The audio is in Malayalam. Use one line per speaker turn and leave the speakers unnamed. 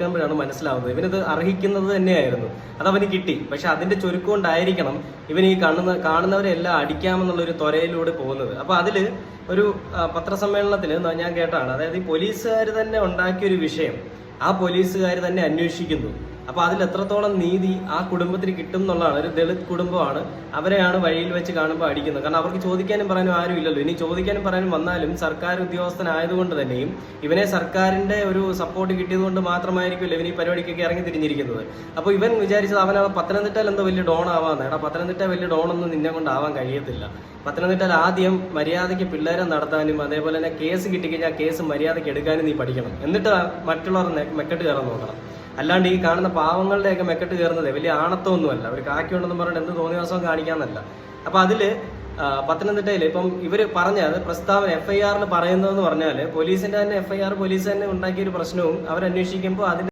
കേൾക്കുമ്പോഴാണ് മനസ്സിലാവുന്നത് ഇവനിത് അർഹിക്കുന്നത് തന്നെയായിരുന്നു. അതവന് കിട്ടി. പക്ഷെ അതിന്റെ ചുരുക്കം കൊണ്ടായിരിക്കണം ഇവൻ ഈ കാണുന്നവരെ എല്ലാം അടിക്കാമെന്നുള്ള ഒരു ത്വരയിലൂടെ പോകുന്നത്. അപ്പൊ അതില് ഒരു പത്രസമ്മേളനത്തിൽ ഞാൻ കേട്ടാണ്, അതായത് ഈ പോലീസുകാർ തന്നെ ഉണ്ടാക്കിയൊരു വിഷയം ആ പോലീസുകാർ തന്നെ അന്വേഷിക്കുന്നു. അപ്പൊ അതിൽ എത്രത്തോളം നീതി ആ കുടുംബത്തിന് കിട്ടും എന്നുള്ളതാണ്. ഒരു ദളിത് കുടുംബമാണ്, അവരെയാണ് വഴിയിൽ വെച്ച് കാണുമ്പോൾ അടിക്കുന്നത്. കാരണം അവർക്ക് ചോദിക്കാനും പറയാനും ആരും ഇല്ലല്ലോ. ഇനി ചോദിക്കാനും പറയാനും വന്നാലും സർക്കാർ ഉദ്യോഗസ്ഥനായതുകൊണ്ട് തന്നെയും ഇവനെ സർക്കാരിന്റെ ഒരു സപ്പോർട്ട് കിട്ടിയത് കൊണ്ട് മാത്രമായിരിക്കുമല്ലോ ഇവൻ ഈ പരിപാടിക്കൊക്കെ ഇറങ്ങി തിരിഞ്ഞിരിക്കുന്നത്. അപ്പോൾ ഇവൻ വിചാരിച്ചത് അവൻ പത്തനംതിട്ടയിൽ എന്തോ വലിയ ഡോൺ ആവാന്ന്. എടാ, പത്തനംതിട്ട വലിയ ഡോണൊന്നും നിന്നെ കൊണ്ടാവാൻ കഴിയത്തില്ല. പത്തനംതിട്ടയിൽ ആദ്യം മര്യാദയ്ക്ക് പിള്ളേരെ നടത്താനും അതേപോലെ തന്നെ കേസ് കിട്ടിക്കഴിഞ്ഞാൽ കേസ് മര്യാദയ്ക്ക് എടുക്കാനും നീ പഠിക്കണം. എന്നിട്ട് മറ്റുള്ളവർ മെക്കെട്ട് കയറാൻ നോക്കണം. അല്ലാണ്ട് ഈ കാണുന്ന പാവങ്ങളുടെയൊക്കെ മെക്കെട്ട് കയറുന്നത് വലിയ ആണത്വമൊന്നുമല്ല. ഒരു കാക്കിയുണ്ടെന്ന് പറഞ്ഞിട്ട് എന്ത് തോന്നിയ കാണിക്കാന്നല്ല. അപ്പൊ അതില് പത്തനംതിട്ടയിൽ ഇപ്പം ഇവര് പറഞ്ഞത് പ്രസ്താവന FIR പറയുന്നതെന്ന് പറഞ്ഞാല് പോലീസിന്റെ തന്നെ FIR പോലീസ് തന്നെ ഉണ്ടാക്കിയ ഒരു പ്രശ്നവും അവരന്വേഷിക്കുമ്പോൾ അതിന്റെ